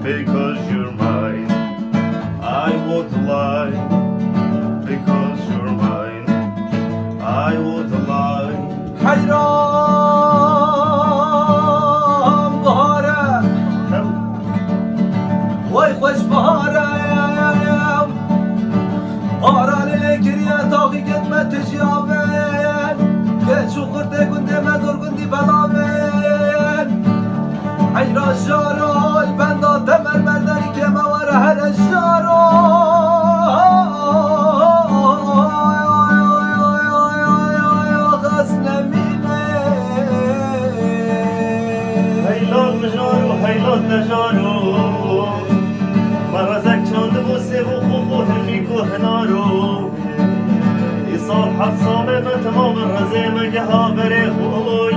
Because you're mine, I would lie. Because you're mine, I would lie. حیران بهاره وای خوش بهاره باران گریه تاقی گدمت تجیاون گه چوخورده گنده مدور گندی بلاون حیران جارای بندا تمر مرداری که مواره هر هیلاد نجارو مرزک چند بوسه و خوخوه فیکو هنارو ای سال حد سامه من تمام رزه مگه ها بره خوی